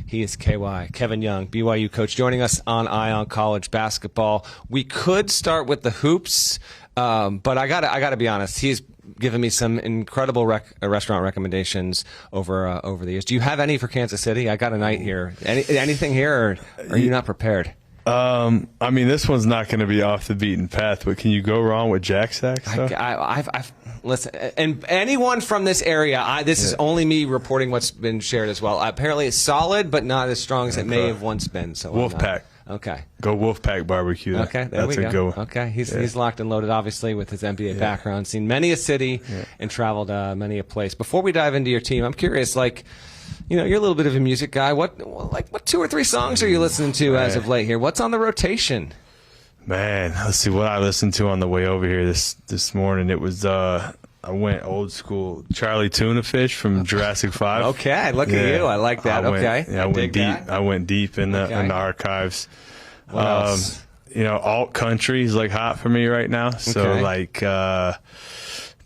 He is KY, Kevin Young, BYU coach, joining us on Eye on College Basketball. We could start with the hoops, but I gotta be honest. He's given me some incredible restaurant recommendations over the years. Do you have any for Kansas City? I got a night here. Anything here, or are you not prepared? I mean, this one's not going to be off the beaten path, but can you go wrong with Jack Stack? I've listen, and anyone from this area, this is only me reporting what's been shared as well. Apparently, it's solid, but not as strong as it may have once been. So Wolfpack. Okay. Go Wolfpack barbecue. Okay, there we go. That's a good one. Okay, he's locked and loaded, obviously, with his NBA background, seen many a city and traveled many a place. Before we dive into your team, I'm curious, you're a little bit of a music guy. What 2 or 3 songs are you listening to as of late here? What's on the rotation? Man, let's see what I listened to on the way over here this morning. It was I went old school Charlie Tuna Fish from Jurassic 5. Okay, look at you. I like that. I went deep. I went deep in the archives. What else? Alt country is hot for me right now. So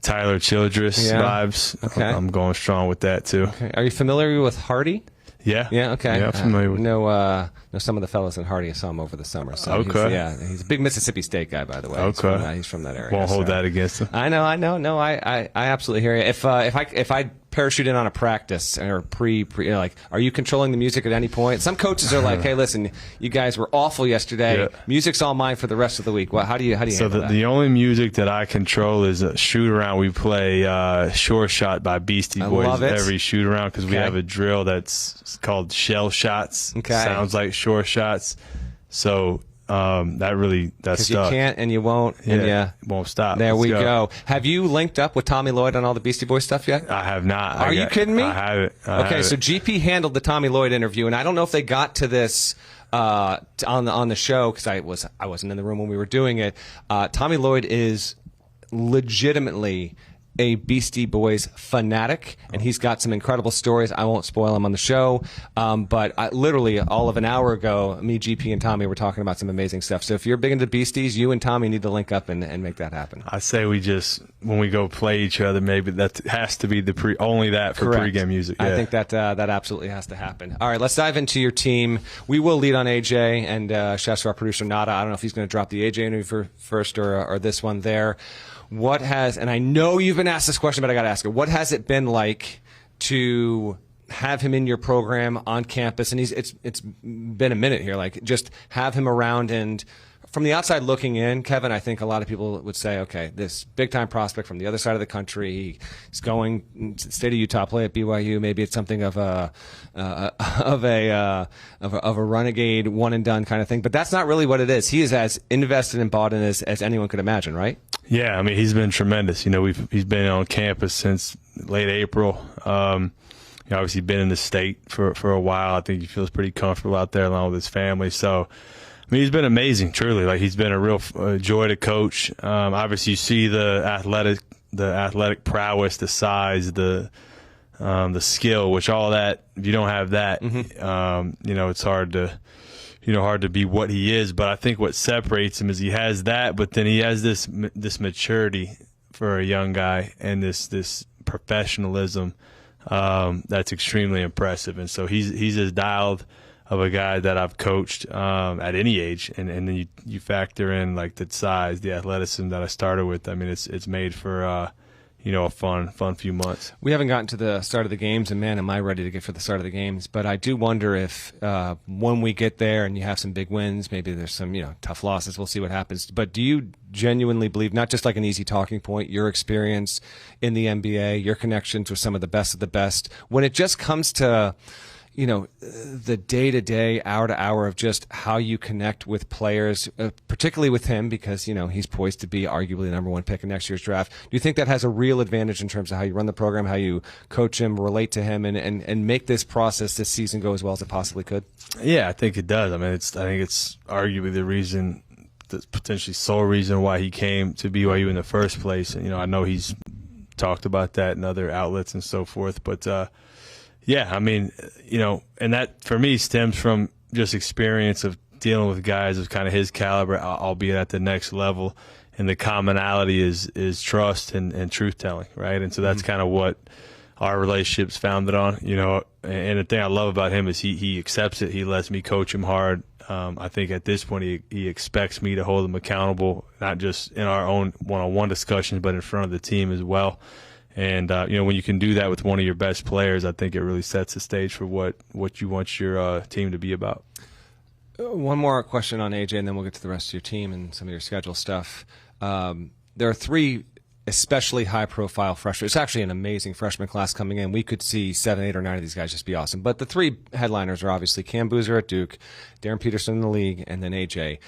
Tyler Childress vibes. Okay. I'm going strong with that too. Okay. Are you familiar with Hardy? Yeah. Yeah. Okay. Yeah, I'm familiar with. Know some of the fellas in Hardy. I saw him over the summer. So he's a big Mississippi State guy, by the way. Okay. He's from that area. Won't hold that against him. I know. No, I absolutely hear you. If I parachute in on a practice or are you controlling the music at any point? Some coaches are like, hey, listen, you guys were awful yesterday. Yeah. Music's all mine for the rest of the week. Well, how do you handle that? The only music that I control is a shoot around. We play Sure Shot by Beastie Boys every shoot around because we have a drill that's called Shell Shots. Okay. Sounds like Sure Shots. So that's you can't and you won't and you won't stop. There we go. Have you linked up with Tommy Lloyd on all the Beastie Boys stuff yet? I have not. Are you kidding me? I haven't. Okay, so GP handled the Tommy Lloyd interview, and I don't know if they got to this on the show because I wasn't in the room when we were doing it. Tommy Lloyd is legitimately a Beastie Boys fanatic, and he's got some incredible stories. I won't spoil them on the show, but literally all of an hour ago, me, GP, and Tommy were talking about some amazing stuff. So if you're big into Beasties, you and Tommy need to link up and make that happen. I say when we go play each other, maybe that has to be only that for pregame music. Yeah. I think that absolutely has to happen. All right, let's dive into your team. We will lead on AJ, and shouts to our producer, Nada. I don't know if he's going to drop the AJ interview first or this one there. And I know you've been asked this question, but I got to ask it. What has it been like to have him in your program on campus? And it's been a minute here, just have him around. And from the outside looking in, Kevin, I think a lot of people would say, okay, this big time prospect from the other side of the country, he's going to the state of Utah, play at BYU. Maybe it's something of a renegade one and done kind of thing. But that's not really what it is. He is as invested and bought in as anyone could imagine, right? Yeah, I mean, he's been tremendous. He's been on campus since late April. Obviously been in the state for a while. I think he feels pretty comfortable out there along with his family. So, I mean, he's been amazing, truly. He's been a real joy to coach. Obviously, you see the athletic prowess, the size, the skill, which all that, if you don't have that, it's hard to be what he is. But I think what separates him is he has that, but then he has this maturity for a young guy and this professionalism that's extremely impressive. And so he's as dialed of a guy that I've coached at any age, and then you factor in the size, the athleticism that I started with. I mean, it's made for a fun few months. We haven't gotten to the start of the games, and man, am I ready to get for the start of the games. But I do wonder if when we get there and you have some big wins, maybe there's some tough losses. We'll see what happens. But do you genuinely believe, not just like an easy talking point, your experience in the NBA, your connections with some of the best, when it just comes to the day-to-day, hour-to-hour of just how you connect with players, particularly with him because, he's poised to be arguably the number one pick in next year's draft. Do you think that has a real advantage in terms of how you run the program, how you coach him, relate to him, and make this process, this season, go as well as it possibly could? Yeah, I think it does. I mean, I think it's arguably the potentially sole reason why he came to BYU in the first place. And, I know he's talked about that in other outlets and so forth, but yeah, I mean, and that for me stems from just experience of dealing with guys of kind of his caliber, albeit at the next level. And the commonality is trust and truth telling, right? And so that's kind of what our relationship's founded on. and the thing I love about him is he accepts it. He lets me coach him hard. I think at this point he expects me to hold him accountable, not just in our own one-on-one discussions, but in front of the team as well. And when you can do that with one of your best players, I think it really sets the stage for what you want your team to be about. One more question on AJ, and then we'll get to the rest of your team and some of your schedule stuff. There are three especially high-profile freshmen. It's actually an amazing freshman class coming in. We could see 7, 8, or 9 of these guys just be awesome. But the three headliners are obviously Cam Boozer at Duke, Darren Peterson in the league, and then AJ.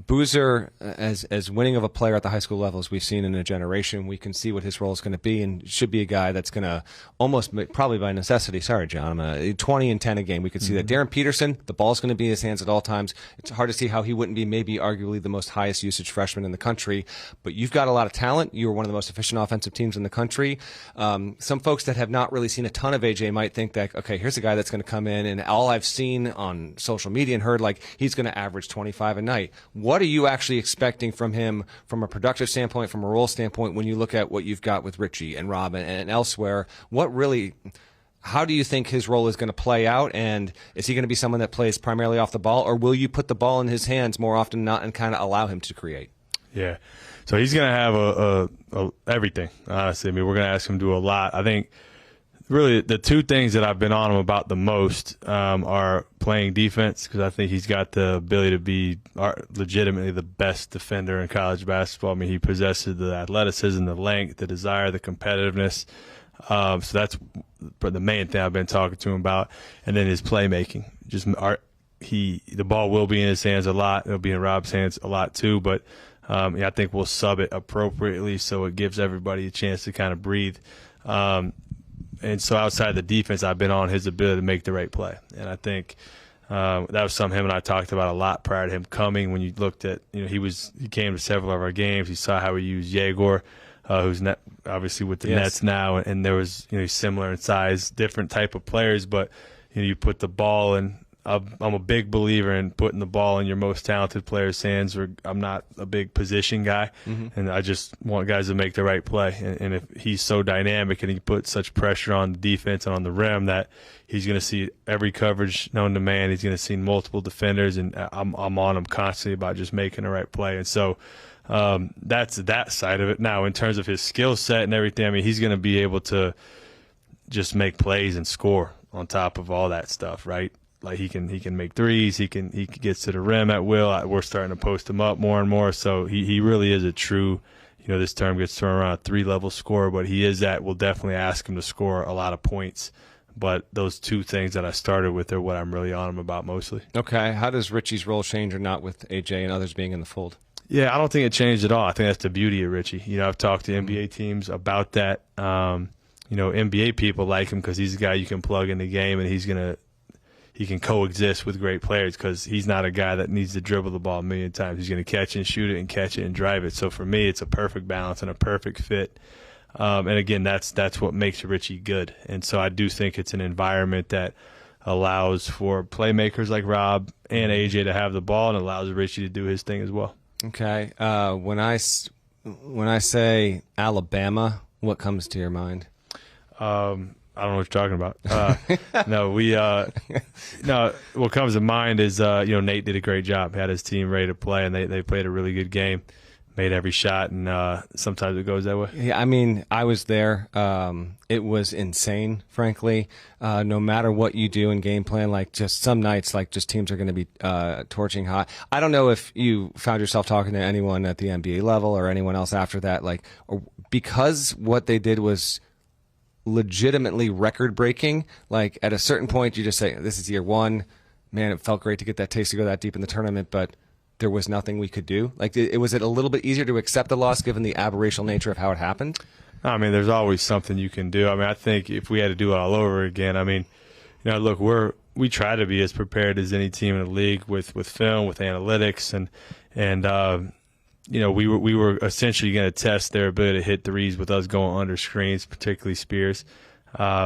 Boozer, as winning of a player at the high school level as we've seen in a generation, we can see what his role is going to be, and should be a guy that's going to almost, probably by necessity, sorry, John, 20 and 10 a game. We could see that. Darren Peterson, the ball's going to be in his hands at all times. It's hard to see how he wouldn't be maybe arguably the most highest usage freshman in the country. But you've got a lot of talent. You were one of the most efficient offensive teams in the country. Some folks that have not really seen a ton of AJ might think that, okay, here's a guy that's going to come in, and all I've seen on social media and heard, like, he's going to average 25 a night. What are you actually expecting from him from a productive standpoint, from a role standpoint, when you look at what you've got with Richie and Rob and elsewhere? How do you think his role is going to play out, and is he going to be someone that plays primarily off the ball, or will you put the ball in his hands more often than not and kind of allow him to create? Yeah. So he's going to have everything, honestly. I mean, we're going to ask him to do a lot. I think really the two things that I've been on him about the most are playing defense, because I think he's got the ability to be legitimately the best defender in college basketball. I mean, he possesses the athleticism, the length, the desire, the competitiveness. So that's the main thing I've been talking to him about. And then his playmaking. The ball will be in his hands a lot. It'll be in Rob's hands a lot too, but I think we'll sub it appropriately so it gives everybody a chance to kind of breathe. And so outside the defense, I've been on his ability to make the right play. And I think that was something him and I talked about a lot prior to him coming. When you looked at, he came to several of our games. You saw how he used Yegor, who's obviously with the Nets now. And there was, he's similar in size, different type of players. But, you put the ball in. I'm a big believer in putting the ball in your most talented player's hands. I'm not a big position guy, and I just want guys to make the right play. And if he's so dynamic and he puts such pressure on the defense and on the rim that he's going to see every coverage known to man, he's going to see multiple defenders, and I'm on him constantly about just making the right play. And so that's that side of it. Now, in terms of his skill set and everything, I mean, he's going to be able to just make plays and score on top of all that stuff, right? Like he can make threes, he gets to the rim at will. We're starting to post him up more and more, so he really is a true, this term gets thrown around, a 3-level scorer, but he is that. We'll definitely ask him to score a lot of points. But those two things that I started with are what I'm really on him about mostly. Okay, how does Richie's role change or not with AJ and others being in the fold? Yeah, I don't think it changed at all. I think that's the beauty of Richie. I've talked to NBA teams about that. NBA people like him because he's a guy you can plug in the game, and he can coexist with great players because he's not a guy that needs to dribble the ball a million times. He's going to catch and shoot it and catch it and drive it. So for me, it's a perfect balance and a perfect fit. And again, that's what makes Richie good. And so I do think it's an environment that allows for playmakers like Rob and AJ to have the ball, and allows Richie to do his thing as well. Okay. When I say Alabama, what comes to your mind? I don't know what you're talking about. No, what comes to mind is, Nate did a great job, had his team ready to play, and they played a really good game, made every shot, and sometimes it goes that way. Yeah, I mean, I was there. It was insane, frankly. No matter what you do in game plan, like just some nights, like just teams are going to be torching hot. I don't know if you found yourself talking to anyone at the NBA level or anyone else after that, because what they did was legitimately record-breaking. Like at a certain point, you just say, "This is year one." Man, it felt great to get that taste to go that deep in the tournament, but there was nothing we could do. Like, was it a little bit easier to accept the loss given the aberrational nature of how it happened? I mean, there's always something you can do. I mean, I think if we had to do it all over again, I mean, look, we try to be as prepared as any team in the league with film, with analytics, and we were essentially going to test their ability to hit threes with us going under screens, particularly Spears,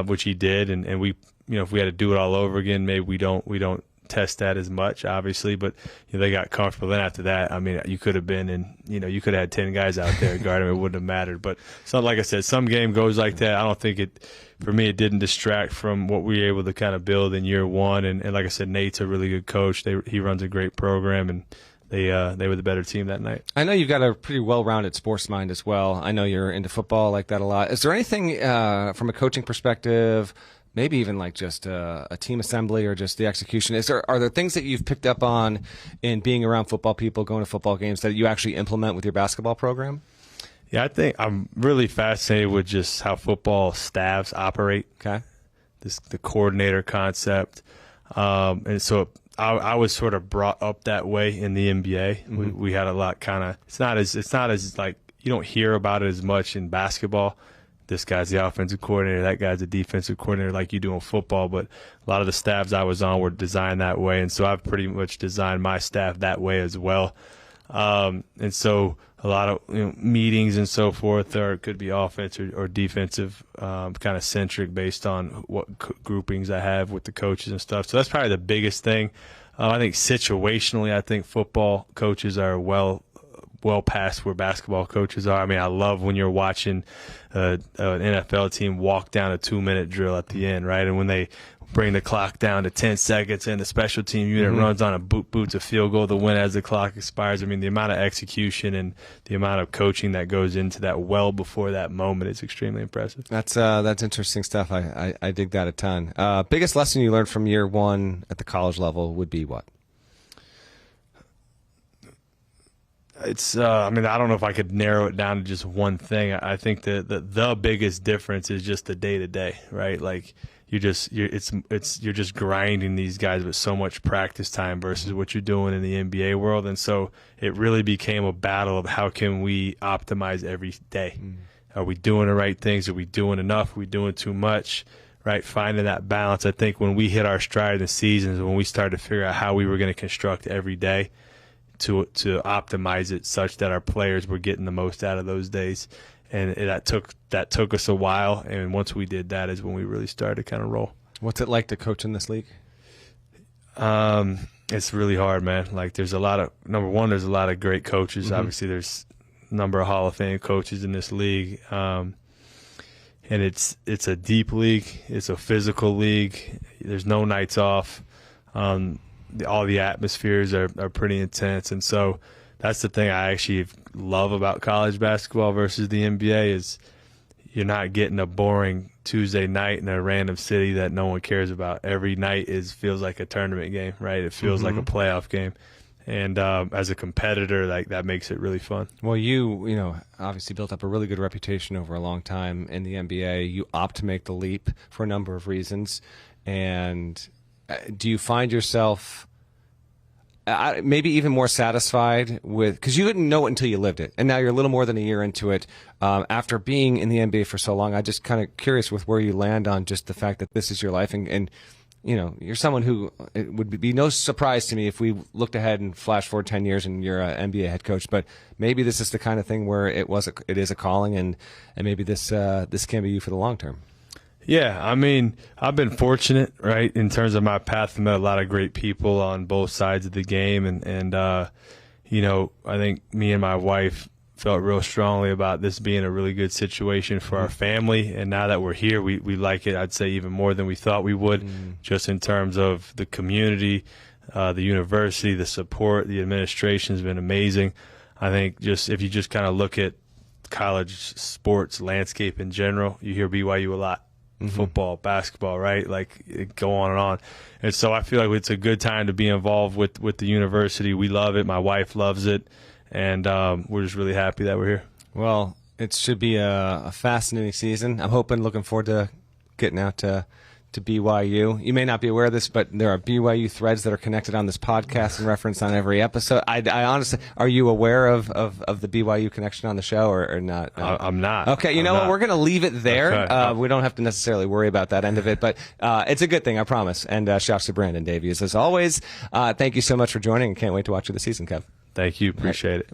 which he did. And we, if we had to do it all over again, maybe we don't test that as much, obviously, but they got comfortable. Then after that, I mean, you could have been in, you could have had 10 guys out there guarding him. It wouldn't have mattered. But like I said, some game goes like that. I don't think for me, it didn't distract from what we were able to kind of build in year one. And like I said, Nate's a really good coach. He runs a great program, and they were the better team that night. I know you've got a pretty well-rounded sports mind as well. I know you're into football like that a lot. Is there anything from a coaching perspective, maybe even like just a team assembly or just the execution? Are there things that you've picked up on in being around football people, going to football games, that you actually implement with your basketball program? Yeah, I think I'm really fascinated with just how football staffs operate. Okay, the coordinator concept, and so I was sort of brought up that way in the NBA. Mm-hmm. We had a lot kind of. It's not as like, you don't hear about it as much in basketball. This guy's the offensive coordinator, that guy's the defensive coordinator, like you do in football. But a lot of the staffs I was on were designed that way, and so I've pretty much designed my staff that way as well. And so a lot of meetings and so forth could be offense or defensive, kind of centric based on what groupings I have with the coaches and stuff. So that's probably the biggest thing. I think situationally, I think football coaches are well past where basketball coaches are. I mean, I love when you're watching an NFL team walk down a 2-minute drill at the end, right? And when they bring the clock down to 10 seconds and the special team unit runs on a boots a field goal to win as the clock expires. I mean, the amount of execution and the amount of coaching that goes into that well before that moment is extremely impressive. That's interesting stuff. I dig that a ton. Biggest lesson you learned from year one at the college level would be what? It's I mean, I don't know if I could narrow it down to just one thing. I think the biggest difference is just the day-to-day, right? Like you're just grinding these guys with so much practice time versus what you're doing in the NBA world. And so it really became a battle of how can we optimize every day. Are we doing the right things? Are we doing enough? Are we doing too much? Right? Finding that balance. I think when we hit our stride in the seasons, when we started to figure out how we were going to construct every day to optimize it such that our players were getting the most out of those days. And that took us a while, and once we did that is when we really started to kind of roll. What's it like to coach in this league? It's really hard, man. Like there's a lot of great coaches. Obviously there's a number of Hall of Fame coaches in this league. And it's a deep league. It's a physical league. There's no nights off. All the atmospheres are pretty intense, and so that's the thing I actually love about college basketball versus the NBA is you're not getting a boring Tuesday night in a random city that no one cares about. Every night feels like a tournament game, right? It feels like a playoff game, and as a competitor, like that makes it really fun. Well, you obviously built up a really good reputation over a long time in the NBA. You opt to make the leap for a number of reasons, and do you find yourself maybe even more satisfied with, because you didn't know it until you lived it, and now you're a little more than a year into it. After being in the NBA for so long, I'm just kind of curious with where you land on just the fact that this is your life, and you're someone who, it would be no surprise to me if we looked ahead and flash forward 10 years and you're an NBA head coach, but maybe this is the kind of thing where it is a calling, and maybe this can be you for the long term. Yeah, I mean, I've been fortunate, right, in terms of my path. I met a lot of great people on both sides of the game, and I think me and my wife felt real strongly about this being a really good situation for our family, and now that we're here, we like it, I'd say, even more than we thought we would, just in terms of the community, the university, the support, the administration has been amazing. I think if you just kind of look at college sports landscape in general, you hear BYU a lot. Football, basketball, right? Like go on and on. And so I feel like it's a good time to be involved with the university. We love it. My wife loves it. And we're just really happy that we're here. Well, it should be a fascinating season. I'm looking forward to getting out to BYU. You may not be aware of this, but there are BYU threads that are connected on this podcast and referenced on every episode. I honestly, are you aware of the BYU connection on the show or not? I'm not. Okay, you know what? We're going to leave it there. Okay. We don't have to necessarily worry about that end of it, but it's a good thing, I promise. And shouts to Brandon Davies as always. Thank you so much for joining. Can't wait to watch you this season, Kev. Thank you. Appreciate it.